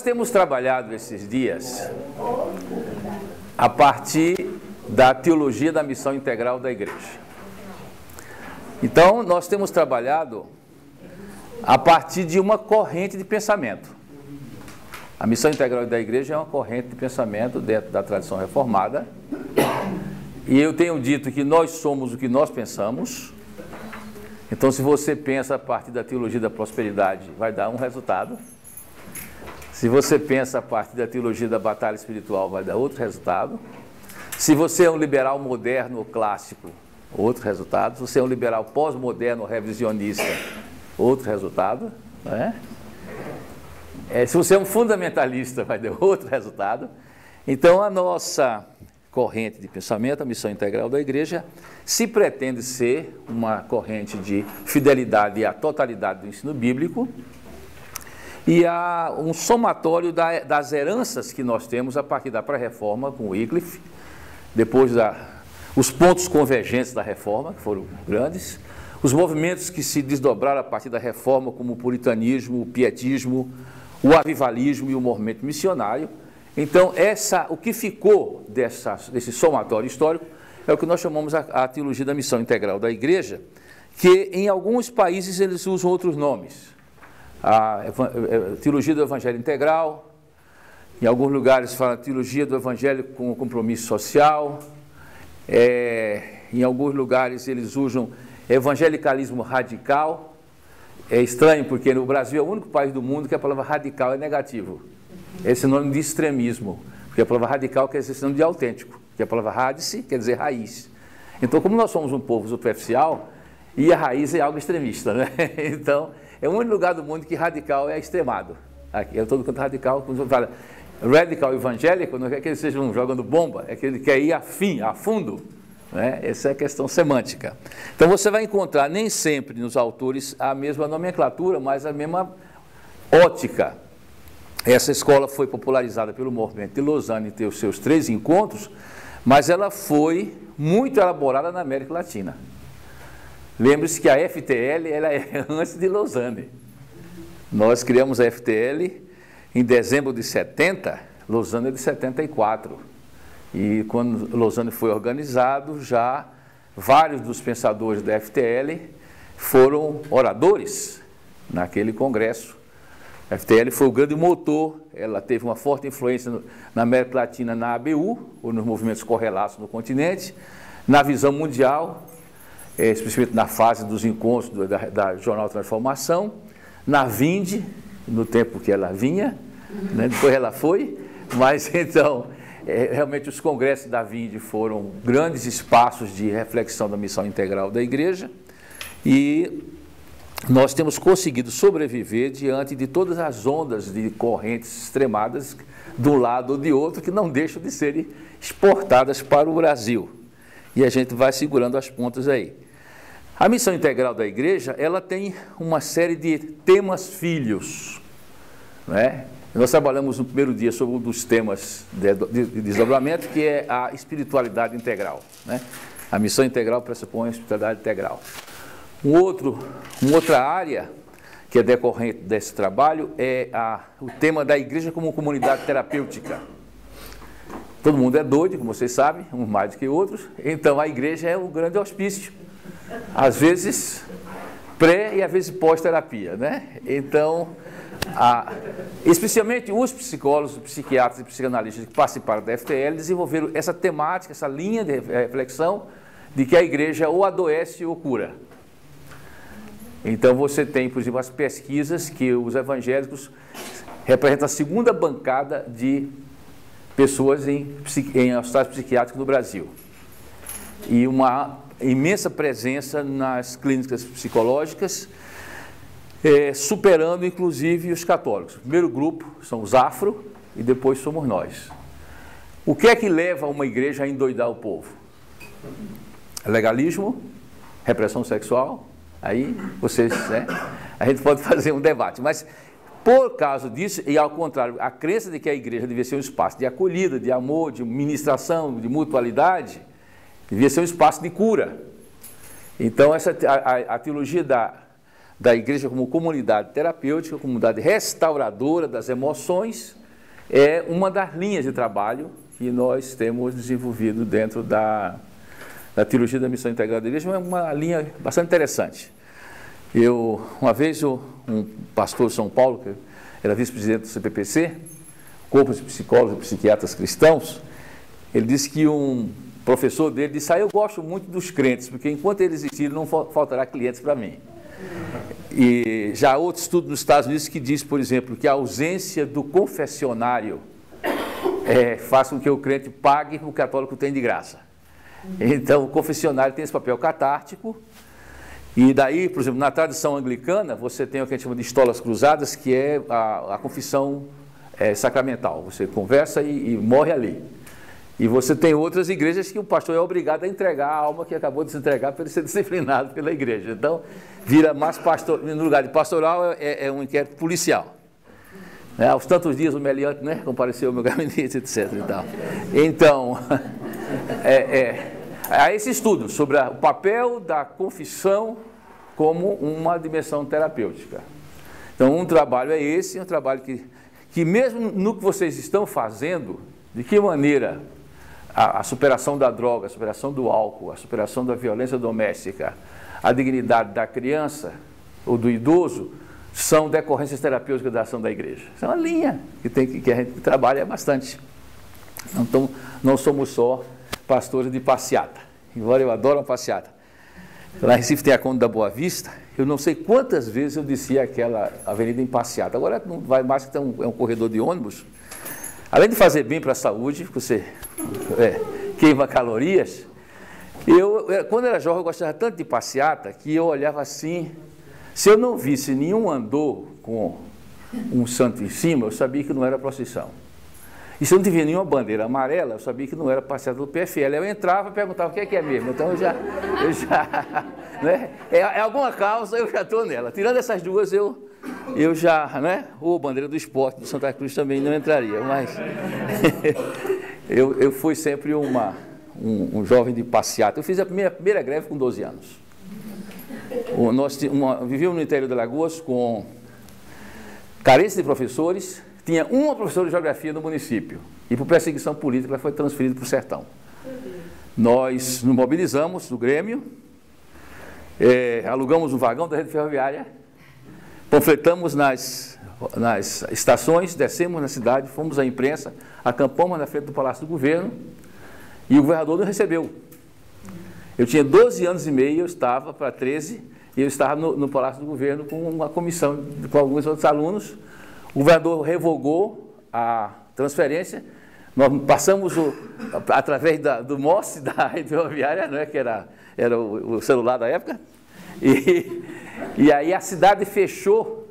Nós temos trabalhado esses dias a partir da teologia da missão integral da igreja. Então, nós temos trabalhado a partir de uma corrente de pensamento. A missão integral da igreja é uma corrente de pensamento dentro da tradição reformada. E eu tenho dito que nós somos o que nós pensamos. Então, se você pensa a partir da teologia da prosperidade, vai dar um resultado. Se você pensa a partir da teologia da batalha espiritual, vai dar outro resultado. Se você é um liberal moderno ou clássico, outro resultado. Se você é um liberal pós-moderno ou revisionista, outro resultado. Né? Se você é um fundamentalista, vai dar outro resultado. Então, a nossa corrente de pensamento, a missão integral da igreja, se pretende ser uma corrente de fidelidade à totalidade do ensino bíblico e a um somatório das heranças que nós temos a partir da pré-reforma com Wycliffe, depois os pontos convergentes da reforma, que foram grandes, os movimentos que se desdobraram a partir da reforma, como o puritanismo, o pietismo, o avivalismo e o movimento missionário. Então, o que ficou desse somatório histórico é o que nós chamamos a teologia da missão integral da igreja, que em alguns países eles usam outros nomes. A teologia do evangelho integral, em alguns lugares fala teologia do evangelho com compromisso social, em alguns lugares eles usam evangelicalismo radical. É estranho porque no Brasil é o único país do mundo que a palavra radical é negativo. Esse nome de extremismo, porque a palavra radical quer dizer sinônimo de autêntico, que a palavra radice quer dizer raiz. Então, como nós somos um povo superficial, e a raiz é algo extremista, né? Então, é o único lugar do mundo que radical é extremado. Aqui, eu todo canto radical, quando fala radical evangélico, não é que eles estejam jogando bomba, é que ele quer ir a fundo. Né? Essa é a questão semântica. Então, você vai encontrar nem sempre nos autores a mesma nomenclatura, mas a mesma ótica. Essa escola foi popularizada pelo movimento de Lausanne e tem os seus 3 encontros, mas ela foi muito elaborada na América Latina. Lembre-se que a FTL ela é antes de Lausanne. Nós criamos a FTL em dezembro de 70, Lausanne é de 74. E quando Lausanne foi organizado, já vários dos pensadores da FTL foram oradores naquele congresso. A FTL foi o grande motor, ela teve uma forte influência na América Latina, na ABU, ou nos movimentos correlatos no continente, na visão mundial, especialmente na fase dos encontros da Jornal Transformação, na Vinde, no tempo que ela vinha, né? Depois ela foi, mas então, realmente os congressos da Vinde foram grandes espaços de reflexão da missão integral da igreja, e nós temos conseguido sobreviver diante de todas as ondas de correntes extremadas de um lado ou de outro que não deixam de serem exportadas para o Brasil. E a gente vai segurando as pontas aí. A missão integral da igreja, ela tem uma série de temas filhos. Né? Nós trabalhamos no primeiro dia sobre um dos temas de desdobramento, que é a espiritualidade integral. Né? A missão integral pressupõe a espiritualidade integral. Uma outra área que é decorrente desse trabalho é o tema da igreja como comunidade terapêutica. Todo mundo é doido, como vocês sabem, uns mais do que outros, então a igreja é um grande hospício, às vezes pré e às vezes pós-terapia, né? Então, especialmente os psicólogos, psiquiatras e psicanalistas que participaram da FTL desenvolveram essa temática, essa linha de reflexão de que a igreja ou adoece ou cura. Então você tem, por exemplo, as pesquisas que os evangélicos representam a segunda bancada de pessoas em hospitais psiquiátricos no Brasil. E uma imensa presença nas clínicas psicológicas, superando inclusive os católicos. O primeiro grupo são os afro e depois somos nós. O que é que leva uma igreja a endoidar o povo? Legalismo, repressão sexual. Aí vocês, né, a gente pode fazer um debate, mas por causa disso, e ao contrário, a crença de que a igreja devia ser um espaço de acolhida, de amor, de ministração, de mutualidade, devia ser um espaço de cura. Então a teologia da igreja como comunidade terapêutica, comunidade restauradora das emoções, é uma das linhas de trabalho que nós temos desenvolvido dentro da teologia da missão integral da igreja. É uma linha bastante interessante. Uma vez, um pastor de São Paulo, que era vice-presidente do CPPC, Corpo de Psicólogos e Psiquiatras Cristãos, ele disse que um professor dele disse: eu gosto muito dos crentes, porque enquanto eles existirem não faltará clientes para mim. E já há outro estudo nos Estados Unidos que diz, por exemplo, que a ausência do confessionário faz com que o crente pague o que o católico tem de graça. Então, o confessionário tem esse papel catártico. E daí, por exemplo, na tradição anglicana, você tem o que a gente chama de estolas cruzadas, que é a confissão sacramental. Você conversa e morre ali. E você tem outras igrejas que o pastor é obrigado a entregar a alma que acabou de se entregar para ele ser disciplinado pela igreja. Então, vira mais pastor, no lugar de pastoral, é um inquérito policial. Aos tantos dias o meliante, compareceu ao meu gabinete, etc. E tal. Então, há esse estudo sobre o papel da confissão como uma dimensão terapêutica. Então, um trabalho é esse, um trabalho que mesmo no que vocês estão fazendo, de que maneira a superação da droga, a superação do álcool, a superação da violência doméstica, a dignidade da criança ou do idoso, são decorrências terapêuticas da ação da igreja. Isso é uma linha que a gente trabalha bastante. Então, não somos só pastores de passeata, embora eu adoro uma passeata. Lá em Recife tem a Conde da Boa Vista, eu não sei quantas vezes eu desci aquela avenida em passeata. Agora não vai mais, que é um corredor de ônibus. Além de fazer bem para a saúde, você queima calorias, quando eu era jovem eu gostava tanto de passeata que eu olhava assim, se eu não visse nenhum andor com um santo em cima, eu sabia que não era procissão. E se eu não tivesse nenhuma bandeira amarela, eu sabia que não era passeata do PFL. Eu entrava e perguntava o que é mesmo. Então eu já alguma causa, eu já estou nela. Tirando essas duas, eu já, ou bandeira do esporte do Santa Cruz também não entraria, mas eu fui sempre um jovem de passeata. Eu fiz a primeira greve com 12 anos. Nós vivíamos no interior de Alagoas com carência de professores, tinha uma professora de geografia no município, e por perseguição política ela foi transferida para o sertão. Nós nos mobilizamos no Grêmio, alugamos um vagão da rede ferroviária, panfletamos nas estações, descemos na cidade, fomos à imprensa, acampamos na frente do Palácio do Governo e o governador nos recebeu. Eu tinha 12 anos e meio, eu estava para 13, e eu estava no Palácio do Governo com uma comissão, com alguns outros alunos. O governador revogou a transferência, nós passamos através do MOS, da rede ferroviária, que era o celular da época, e aí a cidade fechou,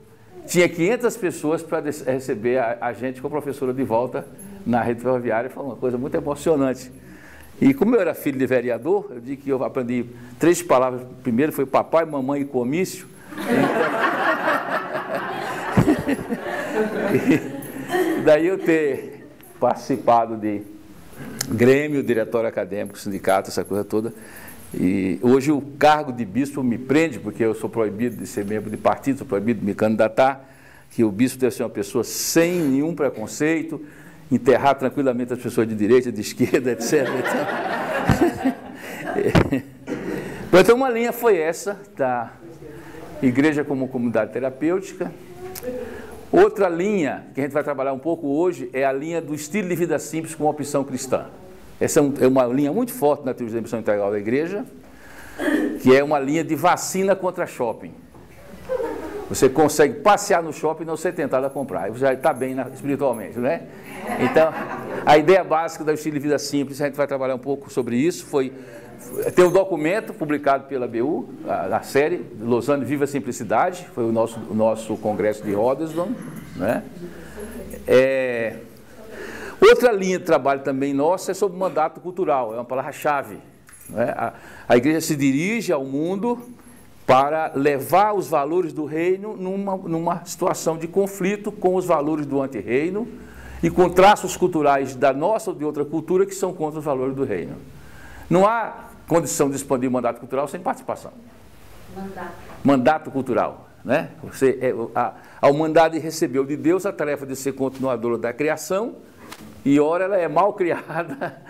tinha 500 pessoas para receber a gente com a professora de volta na rede ferroviária. Foi uma coisa muito emocionante. E como eu era filho de vereador, eu digo que eu aprendi 3 palavras. Primeiro foi papai, mamãe e comício. E daí eu ter participado de Grêmio, diretório acadêmico, sindicato, essa coisa toda. E hoje o cargo de bispo me prende, porque eu sou proibido de ser membro de partido, sou proibido de me candidatar, que o bispo deve ser uma pessoa sem nenhum preconceito, enterrar tranquilamente as pessoas de direita, de esquerda, etc. Então, uma linha foi essa, da igreja como comunidade terapêutica. Outra linha, que a gente vai trabalhar um pouco hoje, é a linha do estilo de vida simples com opção cristã. Essa é uma linha muito forte na teologia da missão integral da igreja, que é uma linha de vacina contra shopping. Você consegue passear no shopping e não ser tentado a comprar. Você já está bem espiritualmente, né? Então, a ideia básica do estilo de vida simples, a gente vai trabalhar um pouco sobre isso. Tem um documento publicado pela BU, a série Lausanne Viva a Simplicidade, foi o nosso congresso de Rotterdam, né? Outra linha de trabalho também nossa é sobre o mandato cultural, é uma palavra-chave, né? A igreja se dirige ao mundo para levar os valores do reino numa situação de conflito com os valores do antirreino e com traços culturais da nossa ou de outra cultura que são contra os valores do reino. Não há condição de expandir o mandato cultural sem participação. Mandato cultural. né? A humanidade recebeu de Deus a tarefa de ser continuadora da criação, e ora ela é mal criada,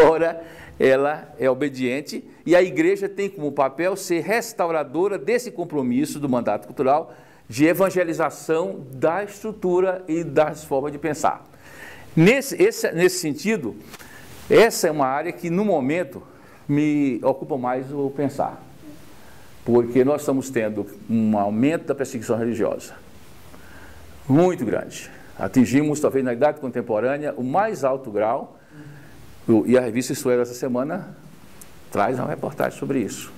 ora ela é obediente, e a igreja tem como papel ser restauradora desse compromisso do mandato cultural de evangelização da estrutura e das formas de pensar. Nesse sentido, essa é uma área que no momento me ocupa mais o pensar, porque nós estamos tendo um aumento da perseguição religiosa muito grande. Atingimos, talvez na idade contemporânea, o mais alto grau, e a revista Isto É dessa semana traz uma reportagem sobre isso.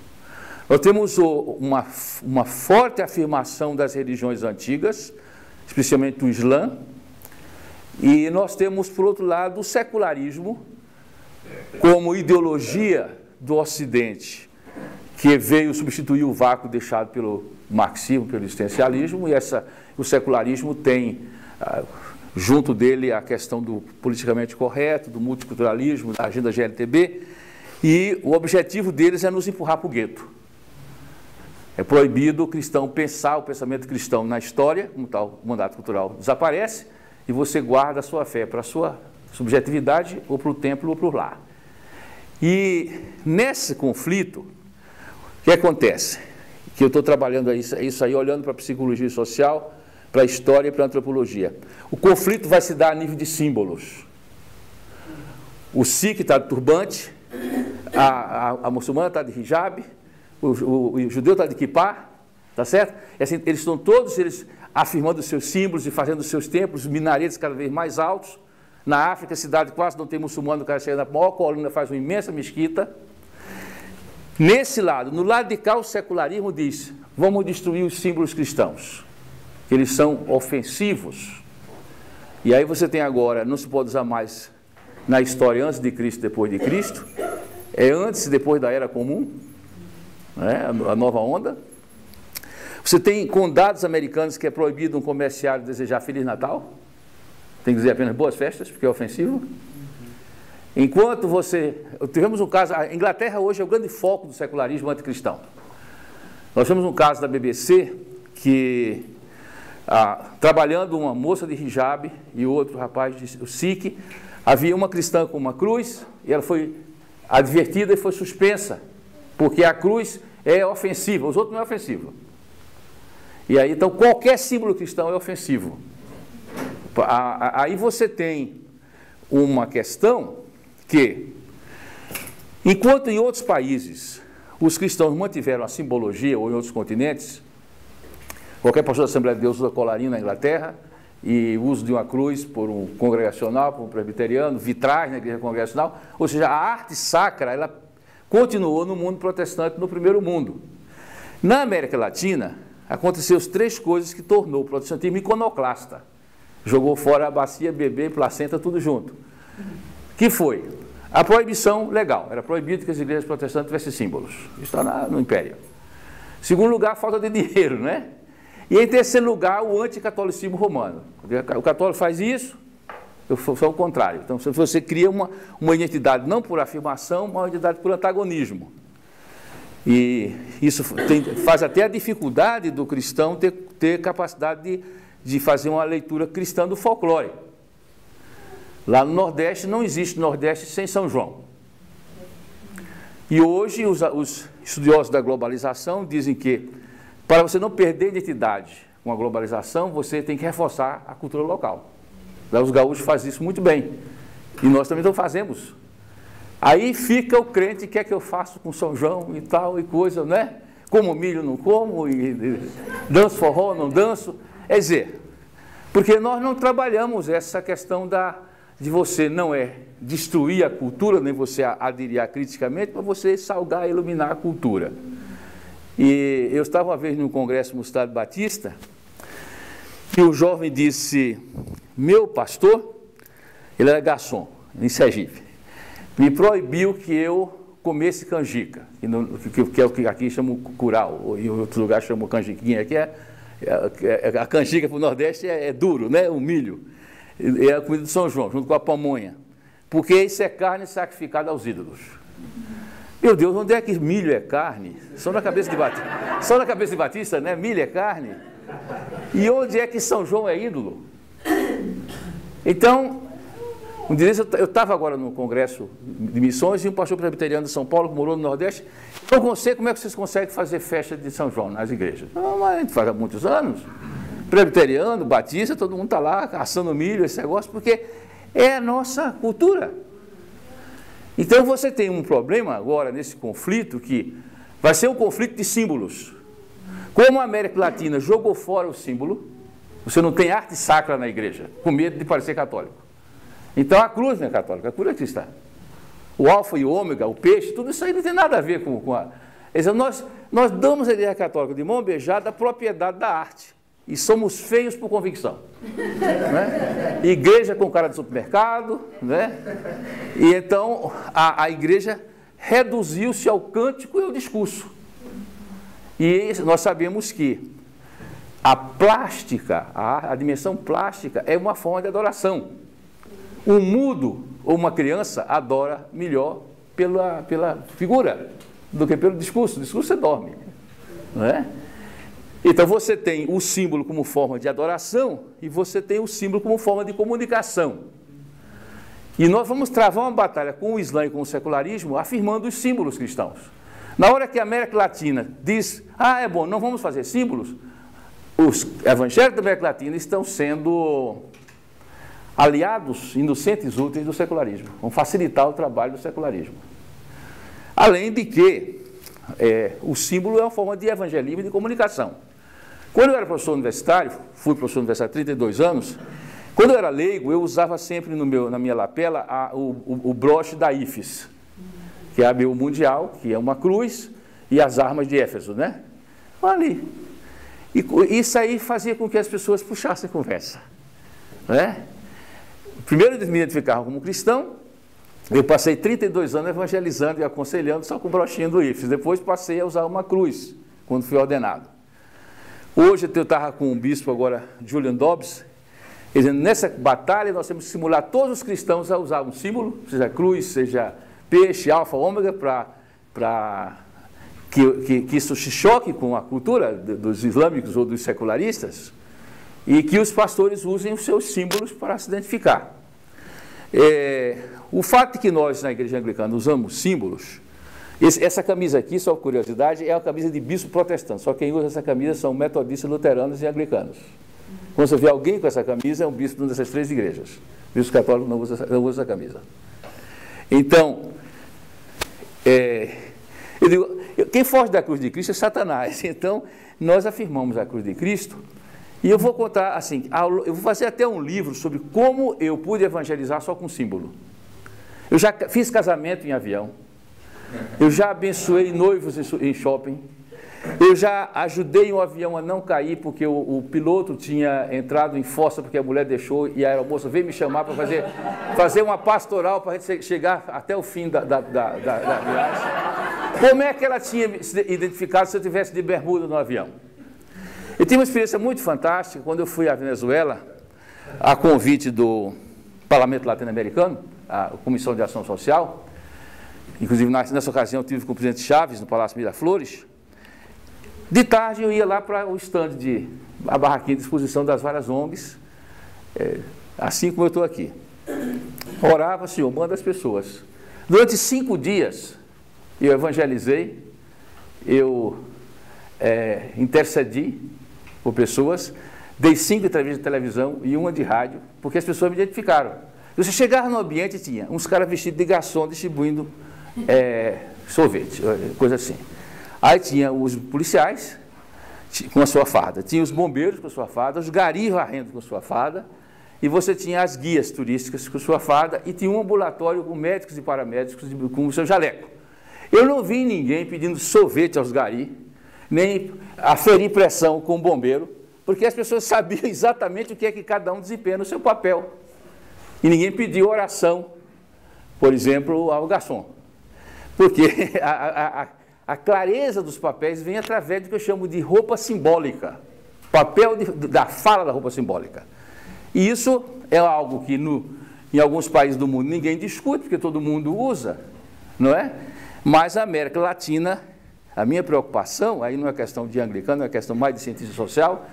Nós temos uma forte afirmação das religiões antigas, especialmente o Islã, e nós temos, por outro lado, o secularismo como ideologia do Ocidente, que veio substituir o vácuo deixado pelo marxismo, pelo existencialismo, e o secularismo tem junto dele a questão do politicamente correto, do multiculturalismo, da agenda GLTB, e o objetivo deles é nos empurrar para o gueto. É proibido o cristão pensar o pensamento cristão na história, como tal, o mandato cultural desaparece, e você guarda a sua fé para a sua subjetividade, ou para o templo, ou para o lar. E nesse conflito, o que acontece? Que eu estou trabalhando isso aí, olhando para a psicologia social, para a história e para a antropologia. O conflito vai se dar a nível de símbolos. O Sikh está de turbante, a muçulmana está de hijab, o judeu está de kippah, tá certo? E assim, eles estão todos afirmando os seus símbolos e fazendo os seus templos, minaretes cada vez mais altos. Na África, a cidade quase não tem muçulmano, o cara chega na maior coluna, faz uma imensa mesquita. Nesse lado, no lado de cá, o secularismo diz: vamos destruir os símbolos cristãos, que eles são ofensivos. E aí você tem agora, não se pode usar mais na história antes de Cristo, depois de Cristo, é antes e depois da Era Comum, né, a nova onda. Você tem condados americanos que é proibido um comerciário desejar Feliz Natal, tem que dizer apenas boas festas, porque é ofensivo. Enquanto tivemos um caso, a Inglaterra hoje é o grande foco do secularismo anticristão. Nós tivemos um caso da BBC que, trabalhando uma moça de hijab e outro rapaz, o Sikh, havia uma cristã com uma cruz, e ela foi advertida e foi suspensa, porque a cruz é ofensiva, os outros não é ofensivo. E aí, então, qualquer símbolo cristão é ofensivo. Aí você tem uma questão que, enquanto em outros países os cristãos mantiveram a simbologia, ou em outros continentes, qualquer pastor da Assembleia de Deus usa colarinho na Inglaterra, e o uso de uma cruz por um congregacional, por um presbiteriano, vitrais na igreja congregacional, ou seja, a arte sacra, ela continuou no mundo protestante, no primeiro mundo. Na América Latina, aconteceu as três coisas que tornou o protestantismo iconoclasta. Jogou fora a bacia, bebê, placenta, tudo junto. Que foi? A proibição legal. Era proibido que as igrejas protestantes tivessem símbolos. Isso está no Império. Segundo lugar, a falta de dinheiro, né? E em terceiro lugar, o anticatolicismo romano. O católico faz isso, eu sou o contrário. Então, você cria uma identidade não por afirmação, mas uma identidade por antagonismo. E isso faz até a dificuldade do cristão ter capacidade de fazer uma leitura cristã do folclore. Lá no Nordeste, não existe Nordeste sem São João. E hoje, os estudiosos da globalização dizem que, para você não perder identidade com a globalização, você tem que reforçar a cultura local. Lá os gaúchos fazem isso muito bem. E nós também não fazemos. Aí fica o crente, que é que eu faço com São João e tal, e coisa, né? Como milho, não como, e danço forró, não danço. É dizer, porque nós não trabalhamos essa questão de você não destruir a cultura, nem você aderir criticamente, mas você salgar e iluminar a cultura. E eu estava uma vez num congresso no Estado Batista, e o jovem disse: meu pastor, ele era garçom, em Sergipe, me proibiu que eu comesse canjica, que é o que aqui chamam curau, ou em outros lugares chamam canjiquinha, que a canjica para o Nordeste é duro, né? O milho. É a comida de São João, junto com a pamonha. Porque isso é carne sacrificada aos ídolos. Meu Deus, onde é que milho é carne? Só na cabeça de Batista, né? Milho é carne. E onde é que São João é ídolo? Então, um dia eu estava agora no congresso de missões e um pastor presbiteriano de São Paulo, que morou no Nordeste, eu não sei como é que vocês conseguem fazer festa de São João nas igrejas. Não, mas a gente faz há muitos anos. Presbiteriano, batista, todo mundo está lá assando milho, esse negócio, porque é a nossa cultura. Então você tem um problema agora nesse conflito que vai ser um conflito de símbolos. Como a América Latina jogou fora o símbolo, você não tem arte sacra na igreja, com medo de parecer católico. Então a cruz não é católica, a cruz é cristã. O alfa e o ômega, o peixe, tudo isso aí não tem nada a ver com a... Nós damos à igreja católica de mão beijada a propriedade da arte. E somos feios por convicção. Né? Igreja com cara de supermercado. Né? E então a igreja reduziu-se ao cântico e ao discurso. E nós sabemos que a plástica, a dimensão plástica é uma forma de adoração. Um mudo ou uma criança adora melhor pela figura do que pelo discurso. O discurso você dorme. Não é? Então você tem o símbolo como forma de adoração e você tem o símbolo como forma de comunicação. E nós vamos travar uma batalha com o Islã e com o secularismo afirmando os símbolos cristãos. Na hora que a América Latina diz, é bom, não vamos fazer símbolos, os evangélicos da América Latina estão sendo aliados inocentes úteis do secularismo, vão facilitar o trabalho do secularismo. Além de que o símbolo é uma forma de evangelismo e de comunicação. Quando eu era professor universitário, fui professor universitário há 32 anos, quando eu era leigo, eu usava sempre na minha lapela o broche da IFES, que é a ABU Mundial, que é uma cruz, e as armas de Éfeso, né? Ali. E isso aí fazia com que as pessoas puxassem conversa. Né? Primeiro eles me identificavam como cristão, eu passei 32 anos evangelizando e aconselhando só com o brochinho do IFES. Depois passei a usar uma cruz, quando fui ordenado. Hoje eu estava com um bispo agora, Julian Dobbs, dizendo, nessa batalha nós temos que simular todos os cristãos a usar um símbolo, seja cruz, seja peixe, alfa, ômega, para que isso se choque com a cultura dos islâmicos ou dos secularistas, e que os pastores usem os seus símbolos para se identificar. O fato de que nós, na igreja anglicana, usamos símbolos, essa camisa aqui, só curiosidade, é uma camisa de bispo protestante, só quem usa essa camisa são metodistas, luteranos e anglicanos. Quando você vê alguém com essa camisa, é um bispo de uma dessas três igrejas. O bispo católico não usa essa camisa. Então, eu digo, quem foge da cruz de Cristo é Satanás. Então, nós afirmamos a cruz de Cristo. E eu vou contar assim, eu vou fazer até um livro sobre como eu pude evangelizar só com símbolo. Eu já fiz casamento em avião, eu já abençoei noivos em shopping, eu já ajudei um avião a não cair porque o piloto tinha entrado em fossa porque a mulher deixou e a aeromoça veio me chamar para fazer uma pastoral para a gente chegar até o fim da viagem. Como é que ela tinha se identificado se eu estivesse de bermuda no avião? Eu tive uma experiência muito fantástica quando eu fui à Venezuela, a convite do Parlamento Latino-Americano, a Comissão de Ação Social. Inclusive, nessa ocasião, eu tive com o presidente Chaves, no Palácio Miraflores. De tarde, eu ia lá para o stand a barraquinha de exposição das várias ONGs, assim como eu estou aqui. Orava, Senhor, manda as pessoas. Durante 5 dias, eu evangelizei, eu intercedi por pessoas, dei 5 entrevistas de televisão e 1 de rádio, porque as pessoas me identificaram. Você chegava no ambiente e tinha uns caras vestidos de garçom distribuindo sorvete, coisa assim. Aí tinha os policiais com a sua farda, tinha os bombeiros com a sua farda, os garis varrendo com a sua farda, e você tinha as guias turísticas com a sua farda, e tinha um ambulatório com médicos e paramédicos com o seu jaleco. Eu não vi ninguém pedindo sorvete aos garis, nem aferir pressão com o bombeiro, porque as pessoas sabiam exatamente o que é que cada um desempenha no seu papel. E ninguém pediu oração, por exemplo, ao garçom. Porque a clareza dos papéis vem através do que eu chamo de roupa simbólica. Papel da fala da roupa simbólica. E isso é algo que em alguns países do mundo ninguém discute, porque todo mundo usa, não é? Mas a América Latina, a minha preocupação, aí não é questão de anglicano, é questão mais de cientista social,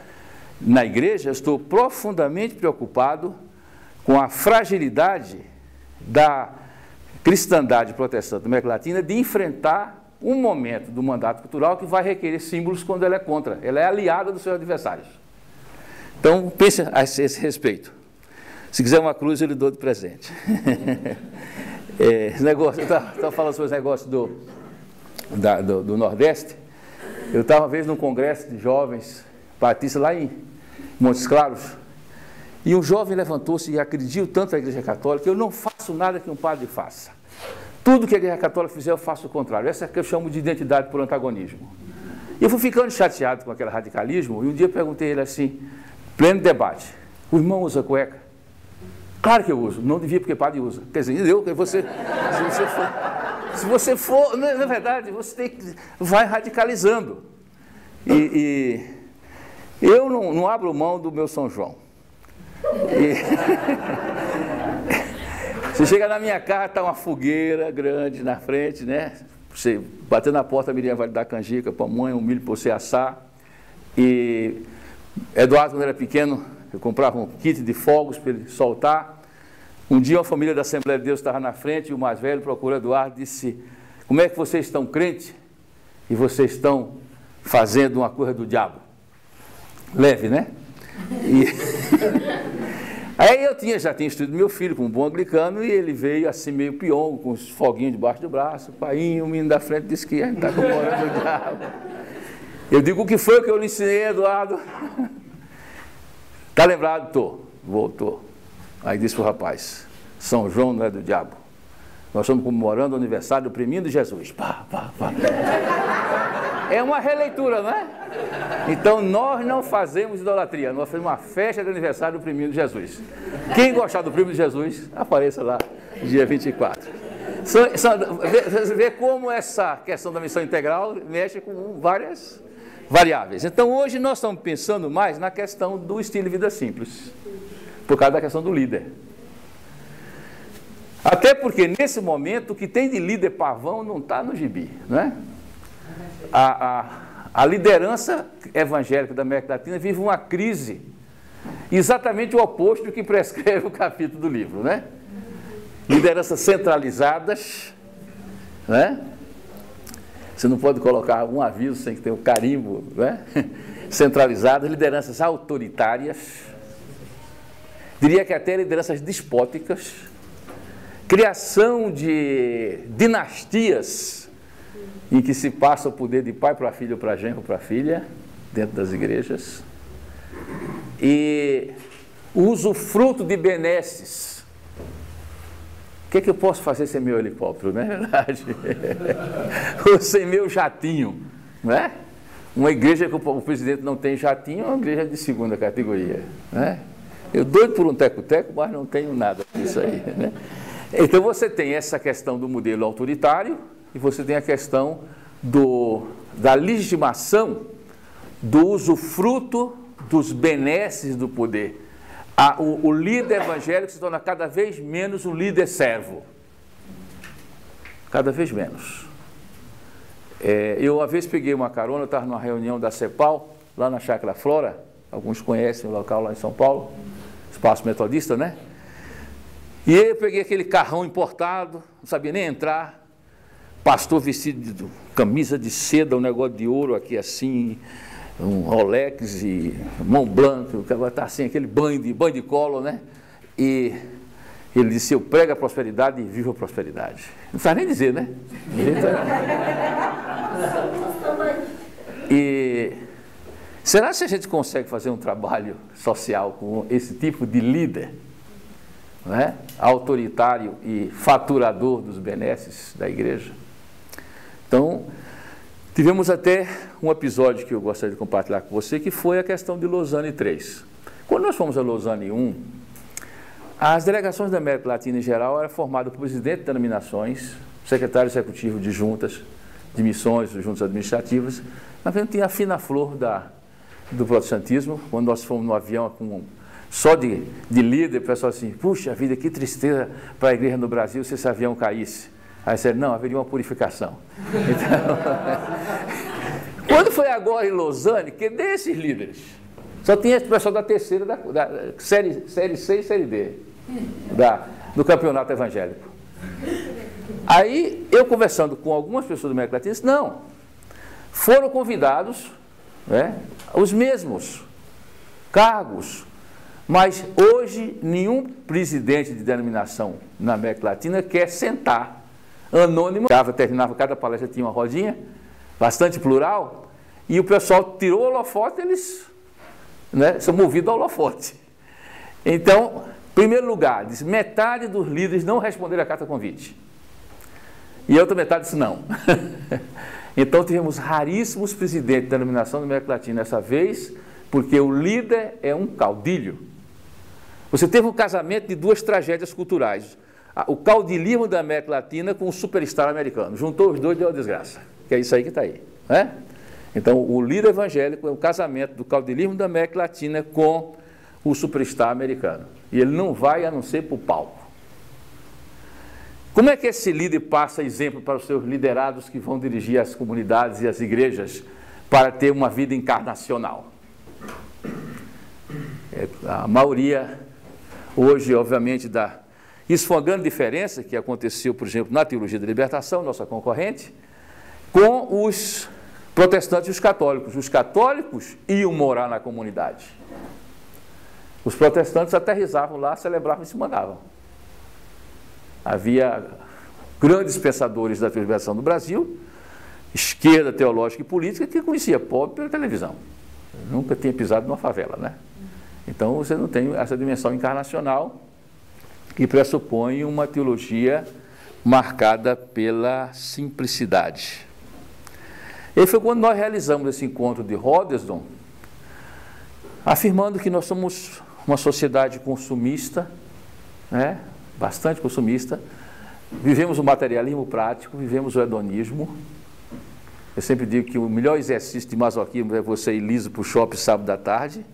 na igreja eu estou profundamente preocupado com a fragilidade da cristandade protestante da América Latina de enfrentar um momento do mandato cultural que vai requerer símbolos quando ela é contra, ela é aliada dos seus adversários. Então, pense a esse respeito. Se quiser uma cruz, eu lhe dou de presente. Esse negócio, eu estava falando sobre os negócios do Nordeste. Eu estava uma vez num congresso de jovens batistas lá em Montes Claros, e um jovem levantou-se e agrediu tanto a Igreja Católica: eu não faço nada que um padre faça. Tudo que a Igreja Católica fizer, eu faço o contrário. Essa é que eu chamo de identidade por antagonismo. E eu fui ficando chateado com aquele radicalismo, e um dia eu perguntei a ele assim, pleno debate: o irmão usa cueca? Claro que eu uso, não devia porque padre usa. Quer dizer, se você for, na verdade, você vai radicalizando. E eu não abro mão do meu São João. Você chega na minha casa, está uma fogueira grande na frente, né? Você bater na porta, a Miriam vai lhe dar canjica, pamonha, um milho para você assar. E Eduardo, quando era pequeno, eu comprava um kit de fogos para ele soltar. Um dia uma família da Assembleia de Deus estava na frente e o mais velho procurou Eduardo e disse: como é que vocês estão crentes e vocês estão fazendo uma coisa do diabo? Leve, né? Aí eu já tinha instruído meu filho como um bom anglicano, e ele veio assim meio piongo, com os foguinhos debaixo do braço. O paiinho, o menino da frente, disse que a gente está comemorando o diabo. Eu digo: o que foi que eu lhe ensinei, Eduardo? Está lembrado? Tô. Voltou. Aí disse para o rapaz: São João não é do diabo. Nós estamos comemorando o aniversário do priminho de Jesus. Pá, pá, pá. É uma releitura, não é? Então nós não fazemos idolatria, nós fazemos uma festa de aniversário do priminho de Jesus. Quem gostar do primo de Jesus, apareça lá dia 24. Você vê como essa questão da missão integral mexe com várias variáveis. Então hoje nós estamos pensando mais na questão do estilo de vida simples, por causa da questão do líder. Até porque nesse momento o que tem de líder pavão não está no gibi, não é? A liderança evangélica da América Latina vive uma crise, exatamente o oposto do que prescreve o capítulo do livro, né? Lideranças centralizadas, né? Você não pode colocar um aviso sem que tenha um carimbo, né? Centralizadas, lideranças autoritárias, diria que até lideranças despóticas, criação de dinastias em que se passa o poder de pai para filho, para genro, para filha, dentro das igrejas, e usufruto de benesses. O que é que eu posso fazer sem meu helicóptero, não é verdade? Ou sem meu jatinho, não é? Uma igreja que o presidente não tem jatinho é uma igreja de segunda categoria, não é? Eu doido por um teco-teco, mas não tenho nada disso aí, né? Então você tem essa questão do modelo autoritário, e você tem a questão da legitimação do usufruto dos benesses do poder. O líder evangélico se torna cada vez menos um líder servo. Cada vez menos. Eu uma vez peguei uma carona, eu estava numa reunião da CEPAL, lá na Chácara Flora, alguns conhecem o local lá em São Paulo, Espaço Metodista, né? E eu peguei aquele carrão importado, não sabia nem entrar, pastor vestido de camisa de seda, um negócio de ouro aqui assim, um Rolex e Mont Blanc, o cara está assim, aquele banho de colo, né? E ele disse: eu prego a prosperidade e vivo a prosperidade. Não precisa nem dizer, né? E será que a gente consegue fazer um trabalho social com esse tipo de líder, não é? Autoritário e faturador dos benesses da igreja? Então, tivemos até um episódio que eu gostaria de compartilhar com você, que foi a questão de Lausanne 3. Quando nós fomos a Lausanne 1, as delegações da América Latina em geral eram formadas por presidente de denominações, secretário executivo de juntas, de missões, de juntas administrativas, mas não tinha a fina flor do protestantismo. Quando nós fomos no avião só de líder, o pessoal assim: puxa vida, que tristeza para a igreja no Brasil se esse avião caísse. Aí disseram, não, haveria uma purificação. Então, quando foi agora em Lausanne, que desses líderes? Só tinha esse pessoal da terceira, da série C e série D, do campeonato evangélico. Aí, eu conversando com algumas pessoas do América Latina, disse, não, foram convidados, né, os mesmos cargos, mas hoje nenhum presidente de denominação na América Latina quer sentar anônimo, terminava cada palestra, tinha uma rodinha, bastante plural, e o pessoal tirou o holofote, eles, né, são movidos ao holofote. Então, em primeiro lugar, diz, metade dos líderes não responderam a carta convite. E a outra metade disse não. Então tivemos raríssimos presidentes da denominação da América Latina dessa vez, porque o líder é um caudilho. Você teve um casamento de duas tragédias culturais. O caudilismo da América Latina com o superstar americano. Juntou os dois e deu uma desgraça. Que é isso aí que está aí. Né? Então, o líder evangélico é o casamento do caudilismo da América Latina com o superstar americano. E ele não vai a não ser para o palco. Como é que esse líder passa exemplo para os seus liderados que vão dirigir as comunidades e as igrejas para ter uma vida encarnacional? A maioria, hoje, obviamente, isso foi uma grande diferença que aconteceu, por exemplo, na Teologia da Libertação, nossa concorrente, com os protestantes e os católicos. Os católicos iam morar na comunidade. Os protestantes aterrizavam lá, celebravam e se mandavam. Havia grandes pensadores da libertação no Brasil, esquerda teológica e política, que conhecia pobre pela televisão. Nunca tinha pisado numa favela, né? Então você não tem essa dimensão encarnacional que pressupõe uma teologia marcada pela simplicidade. E foi quando nós realizamos esse encontro de Rotterdam, afirmando que nós somos uma sociedade consumista, né? Bastante consumista, vivemos o materialismo prático, vivemos o hedonismo. Eu sempre digo que o melhor exercício de masoquismo é você ir liso para o shopping sábado à tarde,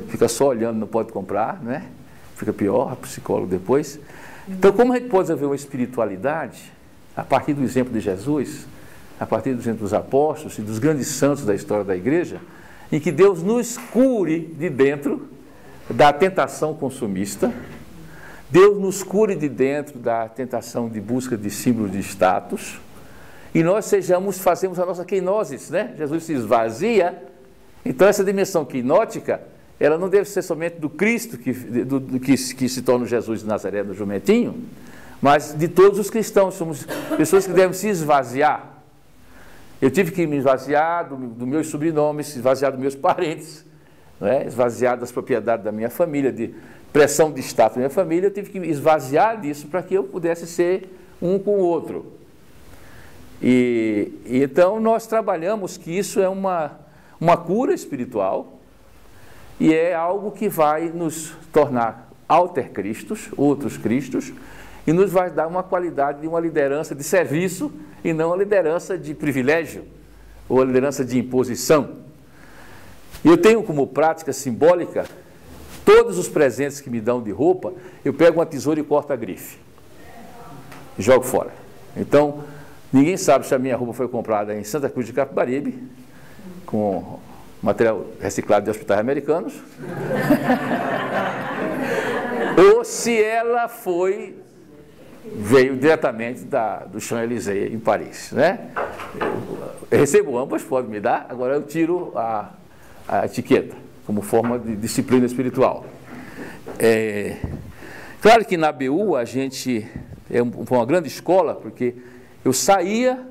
fica só olhando, não pode comprar, né? Fica pior, psicólogo depois. Então, como a gente pode ver uma espiritualidade, a partir do exemplo de Jesus, a partir do exemplo dos apóstolos e dos grandes santos da história da igreja, em que Deus nos cure de dentro da tentação consumista, Deus nos cure de dentro da tentação de busca de símbolos de status, e nós fazemos a nossa queinose, né? Jesus se esvazia, então essa dimensão queinótica, ela não deve ser somente do Cristo, que se torna Jesus de Nazaré, do jumentinho, mas de todos os cristãos. Somos pessoas que devem se esvaziar. Eu tive que me esvaziar dos meus sobrenomes, esvaziar dos meus parentes, né? Esvaziar das propriedades da minha família, de pressão de status da minha família. Eu tive que me esvaziar disso para que eu pudesse ser um com o outro. E então nós trabalhamos que isso é uma cura espiritual e é algo que vai nos tornar alter-cristos, outros cristos, e nos vai dar uma qualidade de uma liderança de serviço e não a liderança de privilégio ou a liderança de imposição. E eu tenho como prática simbólica, todos os presentes que me dão de roupa, eu pego uma tesoura e corto a grife. E jogo fora. Então, ninguém sabe se a minha roupa foi comprada em Santa Cruz de Capibaribe, com material reciclado de hospitais americanos, ou se ela veio diretamente do Champs-Élysées, em Paris, né? Eu recebo ambas, pode me dar, agora eu tiro a etiqueta, como forma de disciplina espiritual. Claro que na BU a gente foi uma grande escola, porque eu saía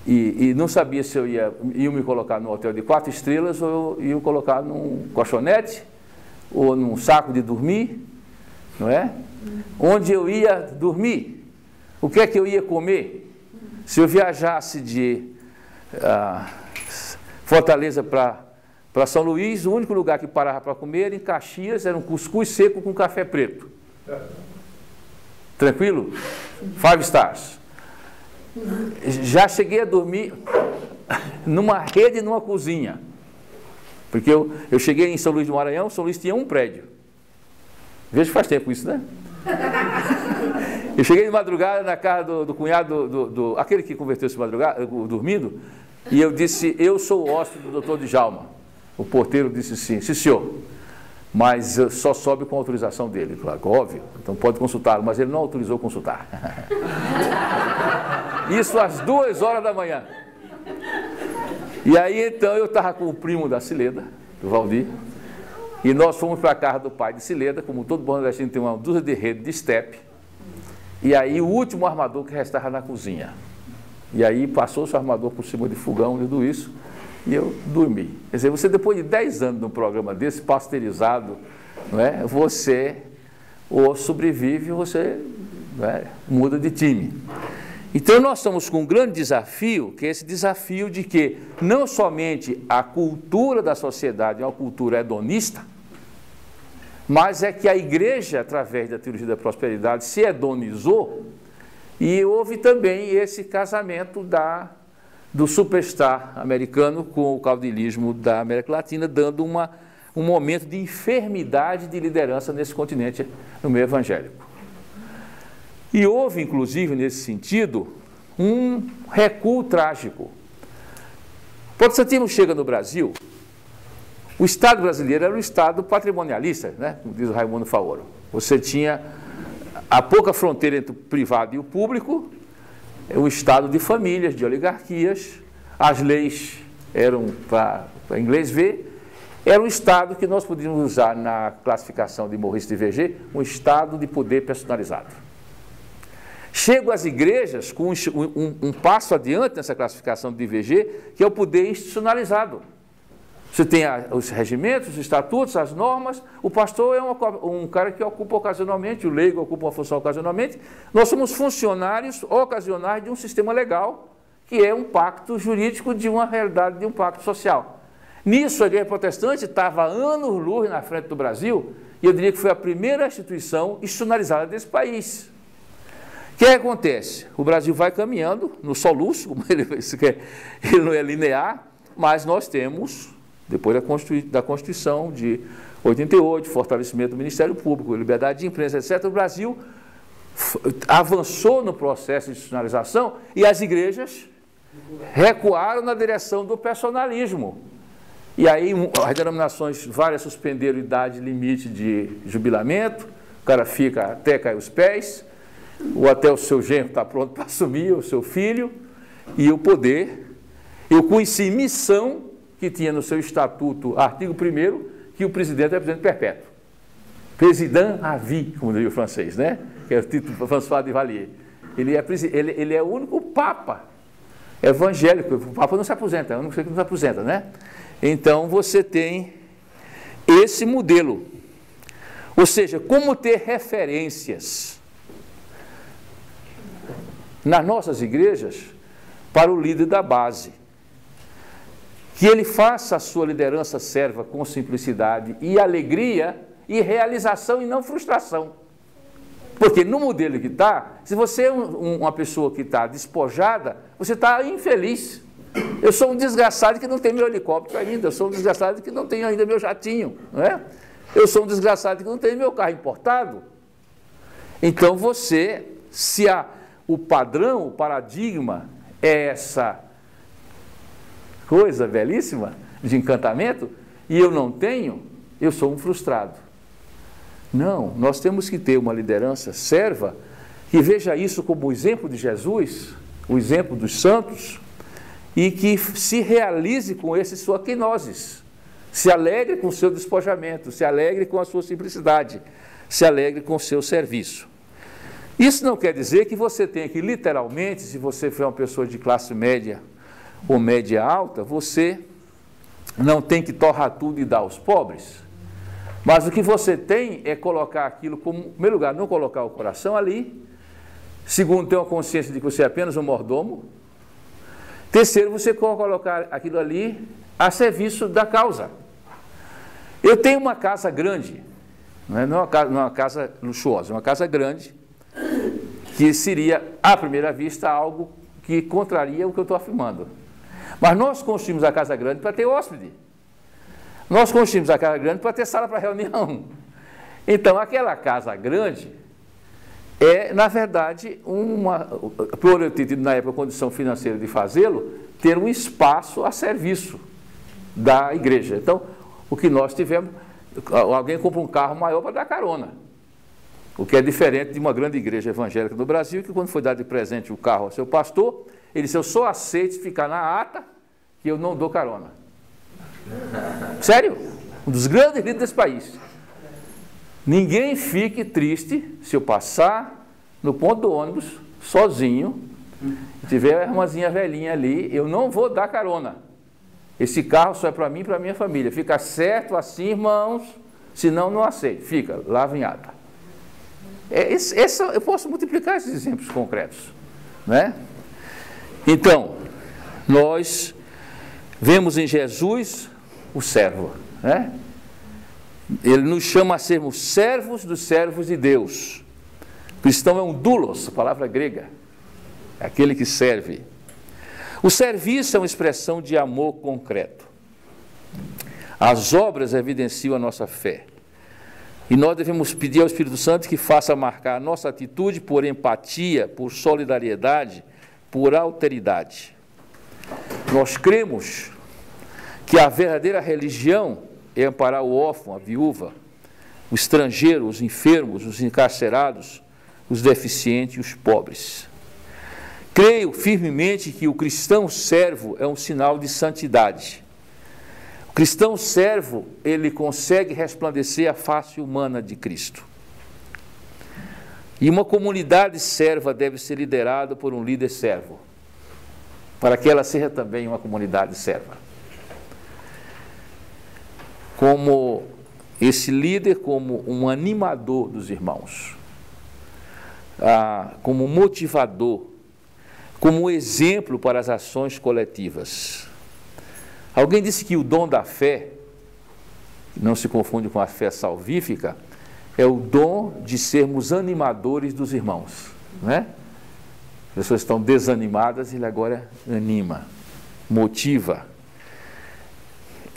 e não sabia se eu ia me colocar num hotel de 4 estrelas ou eu ia me colocar num colchonete ou num saco de dormir, não é? Onde eu ia dormir, o que é que eu ia comer? Se eu viajasse de Fortaleza para São Luís, o único lugar que parava para comer era em Caxias, era um cuscuz seco com café preto. Tranquilo? 5 stars. Já cheguei a dormir numa rede, numa cozinha. Porque eu cheguei em São Luís do Maranhão, São Luís tinha um prédio. Veja que faz tempo isso, né? Eu cheguei de madrugada na casa do cunhado, aquele que converteu-se de madrugada, dormindo, e eu disse, eu sou o hóspede do doutor Djalma. O porteiro disse sim, sim senhor, mas só sobe com a autorização dele, claro, óbvio, então pode consultá-lo, mas ele não autorizou consultar. Isso às 2 horas da manhã. E aí então eu estava com o primo da Cileda, do Valdir, e nós fomos para a casa do pai de Cileda, como todo bom nordestino tem uma dúzia de rede de estepe, e aí o último armador que restava na cozinha. E aí passou-se o armador por cima de fogão, tudo isso, e eu dormi. Quer dizer, você depois de 10 anos num programa desse, pasteurizado, não é? Você ou sobrevive ou você, não é? Muda de time. Então nós estamos com um grande desafio, que é esse desafio de que não somente a cultura da sociedade é uma cultura hedonista, mas é que a igreja, através da teologia da prosperidade, se hedonizou, e houve também esse casamento do superstar americano com o caudilismo da América Latina, dando um momento de enfermidade de liderança nesse continente no meio evangélico. E houve, inclusive, nesse sentido, um recuo trágico. O protestantismo chega no Brasil, o Estado brasileiro era um Estado patrimonialista, né? Como diz o Raimundo Faoro. Você tinha a pouca fronteira entre o privado e o público, um Estado de famílias, de oligarquias, as leis eram para inglês ver, era um Estado que nós podíamos usar na classificação de Maurice de Verger, um Estado de poder personalizado. Chego às igrejas com um passo adiante nessa classificação de Verger, que é o poder institucionalizado. Você tem os regimentos, os estatutos, as normas, o pastor é um cara que ocupa ocasionalmente, o leigo ocupa uma função ocasionalmente. Nós somos funcionários ocasionais de um sistema legal, que é um pacto jurídico de uma realidade, de um pacto social. Nisso, a igreja protestante estava anos-luz na frente do Brasil, e eu diria que foi a primeira instituição institucionalizada desse país. O que acontece? O Brasil vai caminhando no soluço, como ele não é linear, mas nós temos, depois da Constituição de 88, fortalecimento do Ministério Público, liberdade de imprensa, etc., o Brasil avançou no processo de institucionalização e as igrejas recuaram na direção do personalismo. E aí as denominações várias suspenderam idade limite de jubilamento, o cara fica até cair os pés, ou até o seu genro está pronto para assumir, o seu filho, e o poder. Eu conheci missão que tinha no seu estatuto, artigo 1º, que o presidente é presidente perpétuo. Président à vie, como diria o francês, né? Que é o título de François de Valier. Ele é o único papa evangélico, o papa não se aposenta, é o único que não se aposenta, né? Então você tem esse modelo. Ou seja, como ter referências nas nossas igrejas para o líder da base. Que ele faça a sua liderança serva com simplicidade e alegria e realização e não frustração. Porque no modelo que está, se você é uma pessoa que está despojada, você está infeliz. Eu sou um desgraçado que não tem meu helicóptero ainda, eu sou um desgraçado que não tenho ainda meu jatinho, não é? Eu sou um desgraçado que não tenho meu carro importado. Então você, se o padrão, o paradigma é essa coisa belíssima de encantamento, e eu não tenho, eu sou um frustrado. Não, nós temos que ter uma liderança serva que veja isso como o exemplo de Jesus, o exemplo dos santos, e que se realize com esse sua quinoses, se alegre com o seu despojamento, se alegre com a sua simplicidade, se alegre com o seu serviço. Isso não quer dizer que você tenha que, literalmente, se você for uma pessoa de classe média ou média alta, você não tem que torrar tudo e dar aos pobres. Mas o que você tem é colocar aquilo como, em primeiro lugar, não colocar o coração ali. Segundo, ter uma consciência de que você é apenas um mordomo. Terceiro, você colocar aquilo ali a serviço da causa. Eu tenho uma casa grande, não é uma casa luxuosa, uma casa grande, que seria, à primeira vista, algo que contraria o que eu estou afirmando. Mas nós construímos a casa grande para ter hóspede. Nós construímos a casa grande para ter sala para reunião. Então, aquela casa grande é, na verdade, por eu ter tido na época a condição financeira de fazê-lo, ter um espaço a serviço da igreja. Então, o que nós tivemos, alguém compra um carro maior para dar carona, o que é diferente de uma grande igreja evangélica do Brasil, que quando foi dado de presente o carro ao seu pastor, ele disse: eu só aceito ficar na ata que eu não dou carona. Sério? Um dos grandes líderes desse país. Ninguém fique triste se eu passar no ponto do ônibus sozinho, tiver a irmãzinha velhinha ali, eu não vou dar carona. Esse carro só é para mim e para minha família. Fica certo assim, irmãos, senão não aceito. Fica, lava em ata. Eu posso multiplicar esses exemplos concretos, né? Então, nós vemos em Jesus o servo, né? Ele nos chama a sermos servos dos servos de Deus. Cristão é um doulos, a palavra grega, é aquele que serve. O serviço é uma expressão de amor concreto. As obras evidenciam a nossa fé. E nós devemos pedir ao Espírito Santo que faça marcar a nossa atitude por empatia, por solidariedade, por alteridade. Nós cremos que a verdadeira religião é amparar o órfão, a viúva, o estrangeiro, os enfermos, os encarcerados, os deficientes e os pobres. Creio firmemente que o cristão servo é um sinal de santidade. O cristão servo, ele consegue resplandecer a face humana de Cristo. E uma comunidade serva deve ser liderada por um líder servo, para que ela seja também uma comunidade serva. Como esse líder, como um animador dos irmãos, como motivador, como exemplo para as ações coletivas. Alguém disse que o dom da fé, não se confunde com a fé salvífica, é o dom de sermos animadores dos irmãos, né? As pessoas estão desanimadas e ele agora anima, motiva.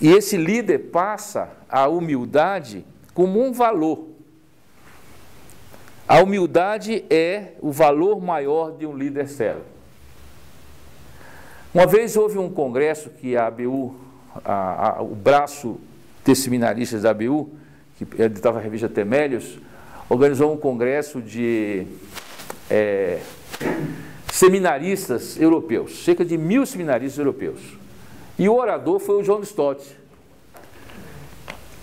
E esse líder passa a humildade como um valor. A humildade é o valor maior de um líder servo. Uma vez houve um congresso que a ABU, o braço de seminaristas da ABU, que editava a revista Temélios, organizou um congresso de seminaristas europeus, cerca de 1000 seminaristas europeus. E o orador foi o John Stott.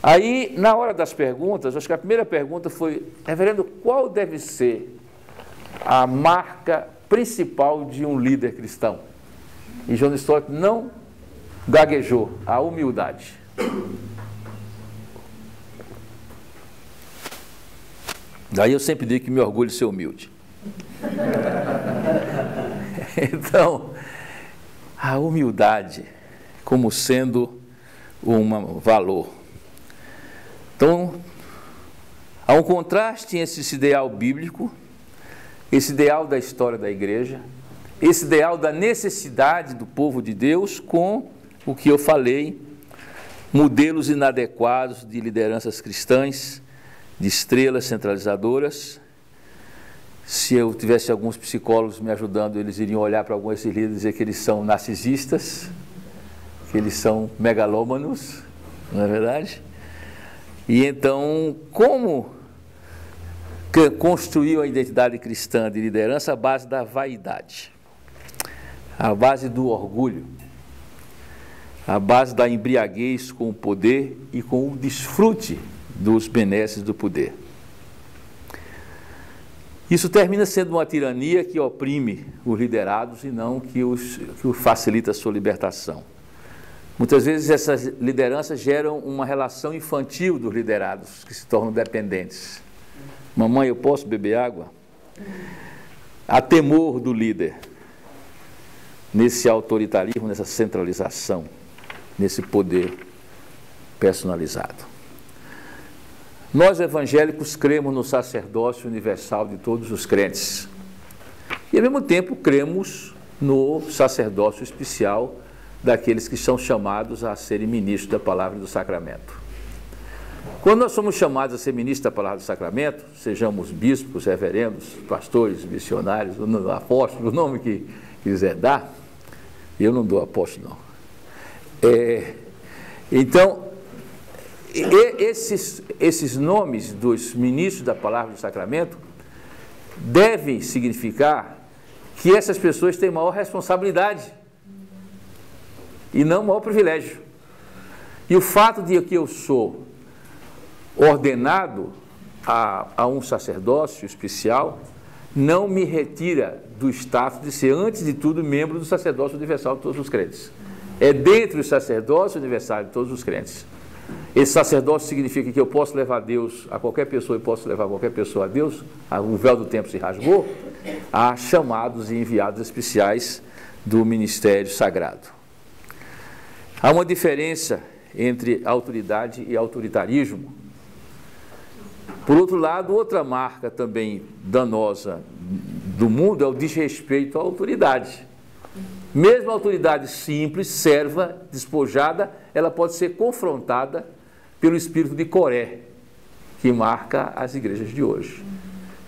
Aí, na hora das perguntas, acho que a primeira pergunta foi: reverendo, qual deve ser a marca principal de um líder cristão? E John Stott não gaguejou: a humildade. Daí eu sempre digo que me orgulho de ser humilde. Então, a humildade como sendo um valor. Então, há um contraste entre esse ideal bíblico, esse ideal da história da igreja, esse ideal da necessidade do povo de Deus com o que eu falei, modelos inadequados de lideranças cristãs, de estrelas centralizadoras. Se eu tivesse alguns psicólogos me ajudando, eles iriam olhar para alguns desses líderes e dizer que eles são narcisistas, que eles são megalômanos, não é verdade? E então, como construiu a identidade cristã de liderança à base da vaidade, à base do orgulho, à base da embriaguez com o poder e com o desfrute dos benesses do poder. Isso termina sendo uma tirania que oprime os liderados e não que facilita a sua libertação. Muitas vezes essas lideranças geram uma relação infantil dos liderados, que se tornam dependentes. Mamãe, eu posso beber água? Há temor do líder nesse autoritarismo, nessa centralização, nesse poder personalizado. Nós evangélicos cremos no sacerdócio universal de todos os crentes. E ao mesmo tempo cremos no sacerdócio especial daqueles que são chamados a serem ministros da palavra e do sacramento. Quando nós somos chamados a ser ministros da palavra do sacramento, sejamos bispos, reverendos, pastores, missionários, apóstolos, o nome que quiser dar, eu não dou apóstolo, não. Então, esses nomes dos ministros da palavra do sacramento devem significar que essas pessoas têm maior responsabilidade e não maior privilégio. E o fato de que eu sou ordenado a um sacerdócio especial não me retira do status de ser, antes de tudo, membro do sacerdócio universal de todos os crentes. É dentro do sacerdócio universal de todos os crentes. Esse sacerdócio significa que eu posso levar Deus a qualquer pessoa e posso levar qualquer pessoa a Deus. O véu do tempo se rasgou. Há chamados e enviados especiais do ministério sagrado. Há uma diferença entre autoridade e autoritarismo. Por outro lado, outra marca também danosa do mundo é o desrespeito à autoridade. Mesmo a autoridade simples, serva, despojada, ela pode ser confrontada pelo espírito de Coré, que marca as igrejas de hoje.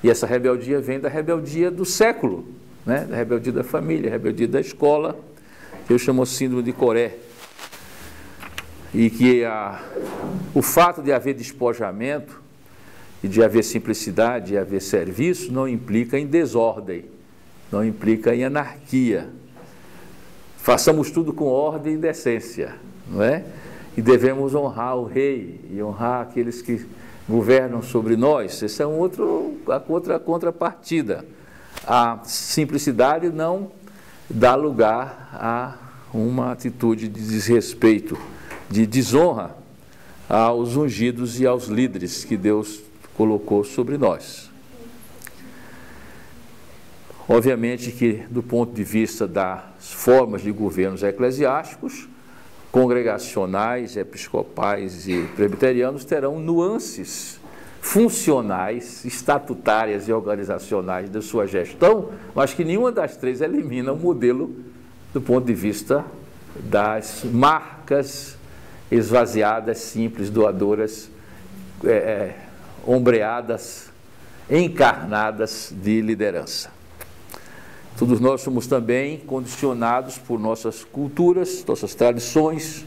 E essa rebeldia vem da rebeldia do século, né? Da rebeldia da família, rebeldia da escola, que eu chamo síndrome de Coré. E que o fato de haver despojamento e de haver simplicidade e haver serviço não implica em desordem, não implica em anarquia. Façamos tudo com ordem e decência, não é? E devemos honrar o rei e honrar aqueles que governam sobre nós. Essa é outra contrapartida. A simplicidade não dá lugar a uma atitude de desrespeito, de desonra aos ungidos e aos líderes que Deus colocou sobre nós. Obviamente que, do ponto de vista das formas de governos eclesiásticos, congregacionais, episcopais e presbiterianos terão nuances funcionais, estatutárias e organizacionais da sua gestão, mas que nenhuma das três elimina o modelo do ponto de vista das marcas esvaziadas, simples, doadoras, ombreadas, encarnadas de liderança. Todos nós somos também condicionados por nossas culturas, nossas tradições,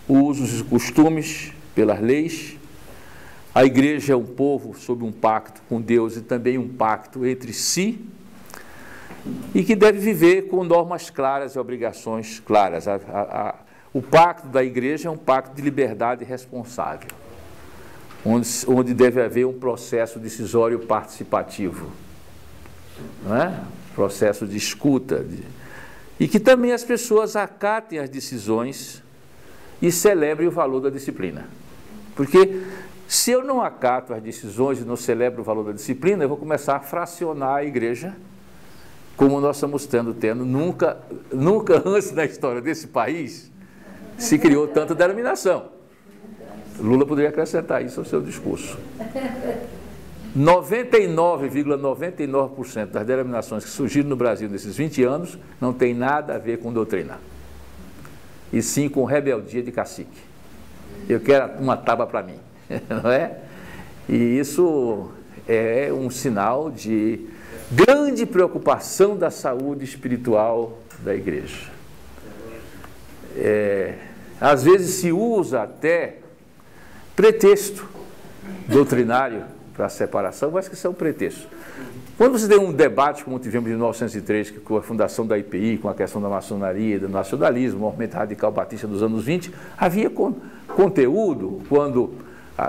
usos e costumes, pelas leis. A igreja é um povo sob um pacto com Deus e também um pacto entre si, e que deve viver com normas claras e obrigações claras. O pacto da igreja é um pacto de liberdade responsável, onde deve haver um processo decisório participativo, não é? Processo de escuta, e que também as pessoas acatem as decisões e celebrem o valor da disciplina. Porque se eu não acato as decisões e não celebro o valor da disciplina, eu vou começar a fracionar a igreja, como nós estamos tendo. Nunca antes na história desse país se criou tanta denominação. Lula poderia acrescentar isso ao seu discurso. 99,99% das denominações que surgiram no Brasil nesses 20 anos não tem nada a ver com doutrina, e sim com rebeldia de cacique. Eu quero uma tábua para mim, não é? E isso é um sinal de grande preocupação da saúde espiritual da igreja. Às vezes se usa até pretexto doutrinário para a separação, mas que são pretextos. Quando você tem um debate, como tivemos em 1903, com a fundação da IPI, com a questão da maçonaria, do nacionalismo, o movimento radical batista dos anos 20, havia conteúdo. Quando,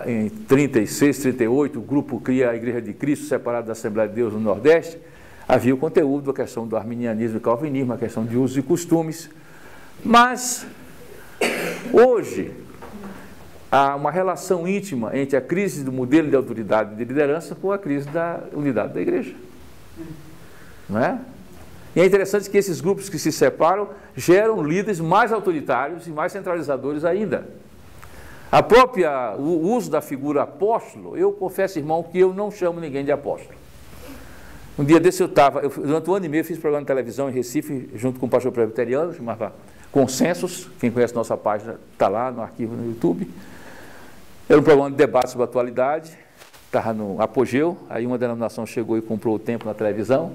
em 36, 38, o grupo cria a Igreja de Cristo, separada da Assembleia de Deus no Nordeste, havia o conteúdo, a questão do arminianismo e calvinismo, a questão de usos e costumes. Mas, hoje, há uma relação íntima entre a crise do modelo de autoridade e de liderança com a crise da unidade da igreja. Não é? E é interessante que esses grupos que se separam geram líderes mais autoritários e mais centralizadores ainda. O uso da figura apóstolo, eu confesso, irmão, que eu não chamo ninguém de apóstolo. Um dia desse durante um ano e meio, fiz programa de televisão em Recife, junto com um pastor presbiteriano, chamava Consensos. Quem conhece nossa página está lá no arquivo no YouTube. Era um programa de debate sobre a atualidade, estava no apogeu, aí uma denominação chegou e comprou o tempo na televisão,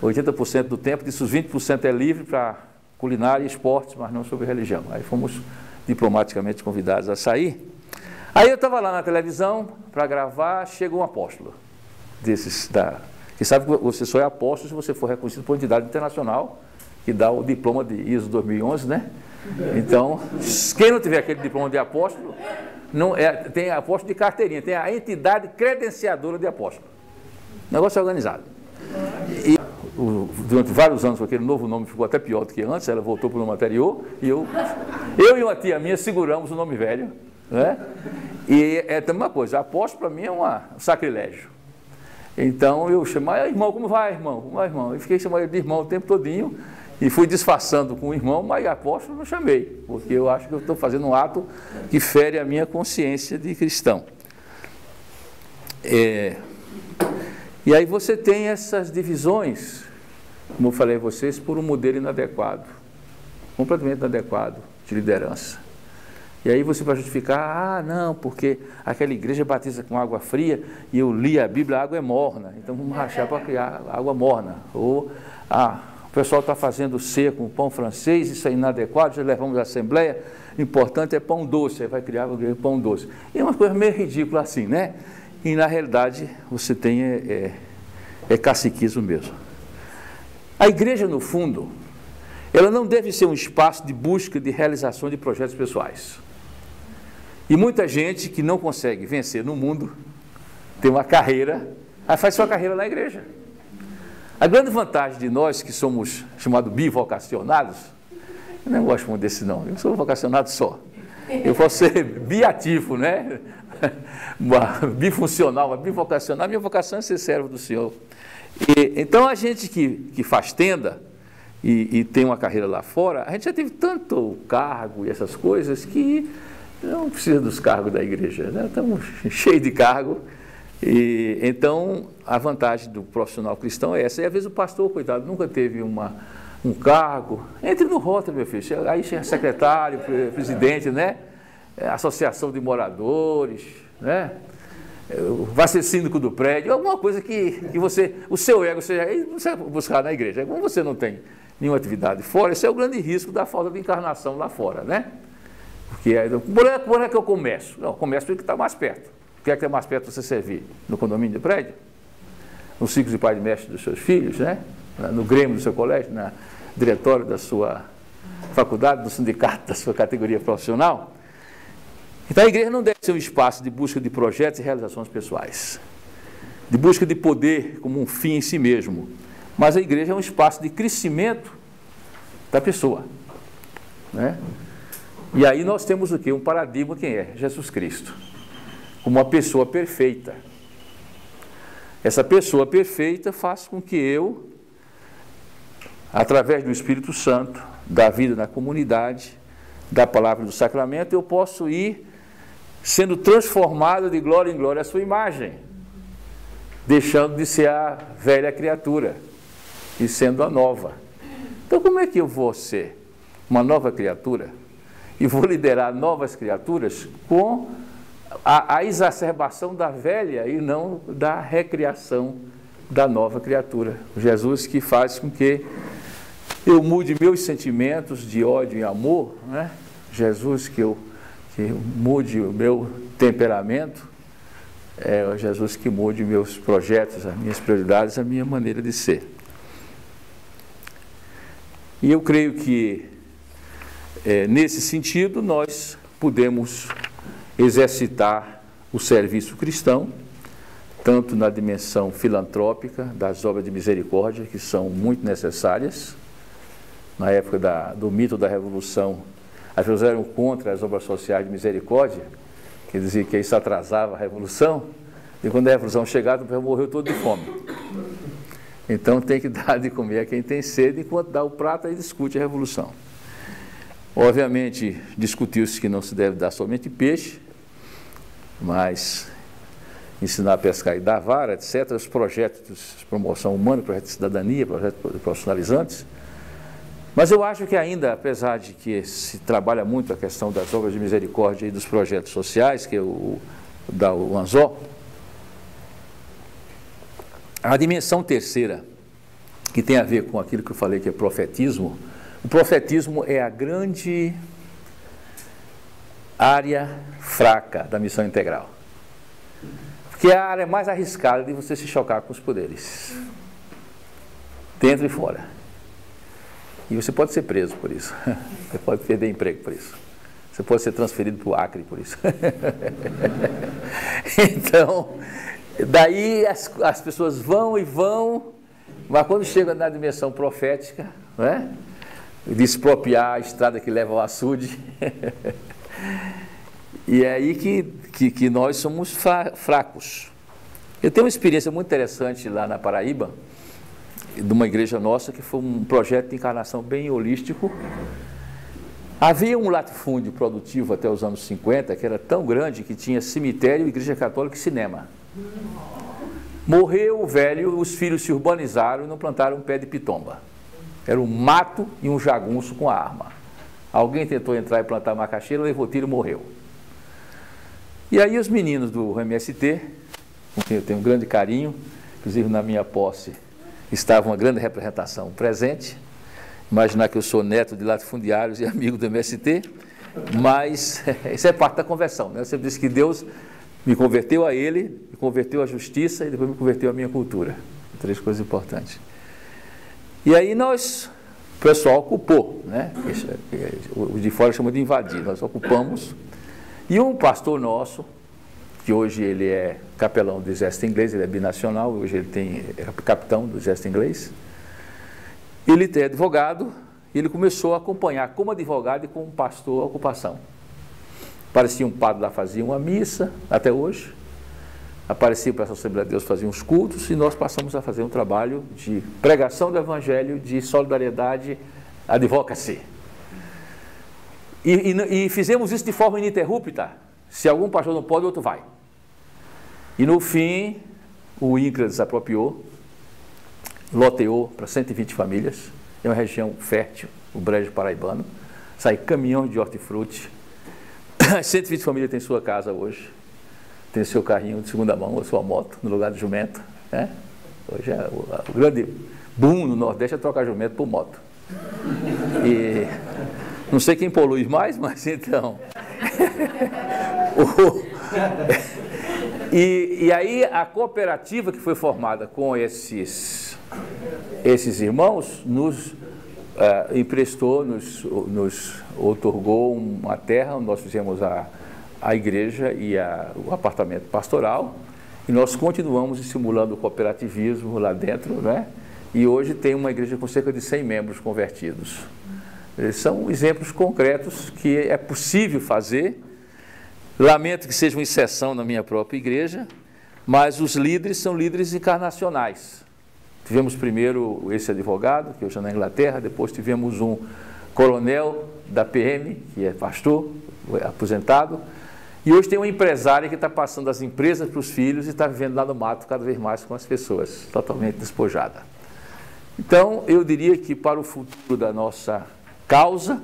80% do tempo, disso os 20% é livre para culinária e esportes, mas não sobre religião. Aí fomos diplomaticamente convidados a sair. Aí eu estava lá na televisão para gravar, chega um apóstolo desses que sabe que você só é apóstolo se você for reconhecido por uma entidade internacional que dá o diploma de ISO 2011, né? Então, quem não tiver aquele diploma de apóstolo, tem apóstolo de carteirinha, tem a entidade credenciadora de apóstolo. O negócio é organizado. E durante vários anos, com aquele novo nome ficou até pior do que antes, ela voltou para o nome anterior, e eu e uma tia minha seguramos o nome velho, né? E é também uma coisa, apóstolo para mim é um sacrilégio. Então eu chamava, irmão, como vai, irmão? Como vai, irmão? Eu fiquei chamando ele de irmão o tempo todinho e fui disfarçando com o irmão, mas apóstolo não chamei, porque eu acho que eu estou fazendo um ato que fere a minha consciência de cristão. E aí você tem essas divisões, como eu falei a vocês, por um modelo inadequado, completamente inadequado de liderança. E aí você vai justificar, não, porque aquela igreja batiza com água fria e eu li a Bíblia, a água é morna, então vamos rachar para criar água morna. Ou, o pessoal está fazendo ceia com pão francês, isso é inadequado, já levamos à Assembleia, o importante é pão doce, aí vai criar pão doce. E é uma coisa meio ridícula assim, né? E na realidade você tem caciquismo mesmo. A igreja, no fundo, ela não deve ser um espaço de busca de realização de projetos pessoais. E muita gente que não consegue vencer no mundo, tem uma carreira, aí faz sua carreira na igreja. A grande vantagem de nós que somos chamados bivocacionados, eu não gosto muito desse não, eu sou vocacionado só. Eu posso ser biativo, né? Bifuncional, mas bivocacional, minha vocação é ser servo do Senhor. Então a gente que faz tenda e tem uma carreira lá fora, a gente já teve tanto cargo e essas coisas que não precisa dos cargos da igreja, né? Estamos cheios de cargo. E então a vantagem do profissional cristão é essa. E às vezes o pastor, coitado, nunca teve um cargo. Entre no rótulo, meu filho, aí chega secretário, presidente, né? Associação de moradores, né? Vai ser síndico do prédio, alguma coisa que você, o seu ego você vai buscar na igreja. Como você não tem nenhuma atividade fora, esse é o grande risco da falta de encarnação lá fora, né? Porque por é que eu começo? Não, começo porque está mais perto. O que é mais perto para você servir? No condomínio de prédio? No ciclo de pai e mestre dos seus filhos, né? No grêmio do seu colégio, no diretório da sua faculdade, do sindicato da sua categoria profissional? Então a igreja não deve ser um espaço de busca de projetos e realizações pessoais, de busca de poder como um fim em si mesmo, mas a igreja é um espaço de crescimento da pessoa, né? E aí nós temos o quê? Um paradigma, quem é? Jesus Cristo, como uma pessoa perfeita. Essa pessoa perfeita faz com que eu, através do Espírito Santo, da vida na comunidade, da palavra do sacramento, eu posso ir sendo transformado de glória em glória à sua imagem, deixando de ser a velha criatura e sendo a nova. Então como é que eu vou ser uma nova criatura e vou liderar novas criaturas com a exacerbação da velha e não da recriação da nova criatura? Jesus que faz com que eu mude meus sentimentos de ódio e amor, né? Jesus que mude o meu temperamento, é Jesus que mude meus projetos, as minhas prioridades, a minha maneira de ser. E eu creio que, nesse sentido, nós podemos exercitar o serviço cristão, tanto na dimensão filantrópica, das obras de misericórdia, que são muito necessárias. Na época do mito da Revolução, as pessoas eram contra as obras sociais de misericórdia, que dizia que isso atrasava a Revolução, e quando a Revolução chegava, o povo morreu todo de fome. Então tem que dar de comer a quem tem sede, enquanto dá o prato, aí discute a Revolução. Obviamente, discutiu-se que não se deve dar somente peixe, mas ensinar a pescar e dar vara, etc., os projetos de promoção humana, projetos de cidadania, projetos profissionalizantes. Mas eu acho que ainda, apesar de que se trabalha muito a questão das obras de misericórdia e dos projetos sociais, que é o Anzol, a dimensão terceira, que tem a ver com aquilo que eu falei que é profetismo, o profetismo é a grande área fraca da missão integral. Porque é a área mais arriscada de você se chocar com os poderes, dentro e fora. E você pode ser preso por isso, você pode perder emprego por isso, você pode ser transferido para o Acre por isso. Então, daí as pessoas vão e vão, mas quando chegam na dimensão profética, não é? De expropriar a estrada que leva ao açude, e é aí que nós somos fracos. Eu tenho uma experiência muito interessante lá na Paraíba, de uma igreja nossa, que foi um projeto de encarnação bem holístico. Havia um latifúndio produtivo até os anos 50, que era tão grande que tinha cemitério, igreja católica e cinema. Morreu o velho, os filhos se urbanizaram e não plantaram um pé de pitomba. Era um mato e um jagunço com arma. Alguém tentou entrar e plantar macaxeira, levou tiro e morreu. E aí os meninos do MST, com quem eu tenho um grande carinho, inclusive na minha posse estava uma grande representação presente. Imaginar que eu sou neto de latifundiários e amigo do MST, mas isso é parte da conversão, né? Eu sempre disse que Deus me converteu a Ele, me converteu à justiça e depois me converteu à minha cultura. 3 coisas importantes. E aí o pessoal ocupou, né? O de fora chama de invadir, nós ocupamos. E um pastor nosso, que hoje ele é capelão do Exército Inglês, ele é binacional, hoje ele é capitão do Exército Inglês. Ele é advogado e ele começou a acompanhar como advogado e como pastor a ocupação. Aparecia um padre lá, fazia uma missa, até hoje. Aparecia para a Assembleia de Deus, fazia uns cultos, e nós passamos a fazer um trabalho de pregação do Evangelho, de solidariedade, advocacy. E fizemos isso de forma ininterrupta. Se algum pastor não pode, o outro vai. E no fim, o INCRA desapropriou, loteou para 120 famílias, é uma região fértil, o Brejo Paraibano, sai caminhões de hortifruti, 120 famílias têm sua casa hoje, tem seu carrinho de segunda mão, ou sua moto, no lugar de jumento, né? Hoje o grande boom no Nordeste é trocar jumento por moto. E não sei quem polui mais, mas então... E aí a cooperativa que foi formada com esses irmãos nos emprestou, nos otorgou uma terra onde nós fizemos a igreja e o apartamento pastoral, e nós continuamos estimulando o cooperativismo lá dentro, né? E hoje tem uma igreja com cerca de 100 membros convertidos. São exemplos concretos que é possível fazer. Lamento que seja uma exceção na minha própria igreja, mas os líderes são líderes encarnacionais. Tivemos primeiro esse advogado, que hoje é na Inglaterra, depois tivemos um coronel da PM, que é pastor, aposentado, e hoje tem uma empresária que está passando as empresas para os filhos e está vivendo lá no mato cada vez mais com as pessoas, totalmente despojada. Então, eu diria que para o futuro da nossa causa,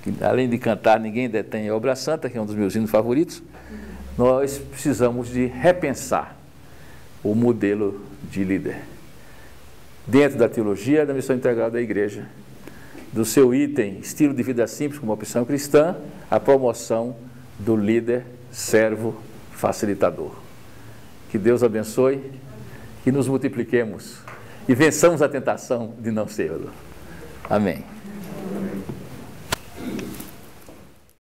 que além de cantar Ninguém Detém a Obra Santa, que é um dos meus hinos favoritos, nós precisamos de repensar o modelo de líder. Dentro da teologia da missão integral da igreja, do seu item estilo de vida simples como opção cristã, a promoção do líder, servo, facilitador. Que Deus abençoe, que nos multipliquemos e vençamos a tentação de não serlo. Amém.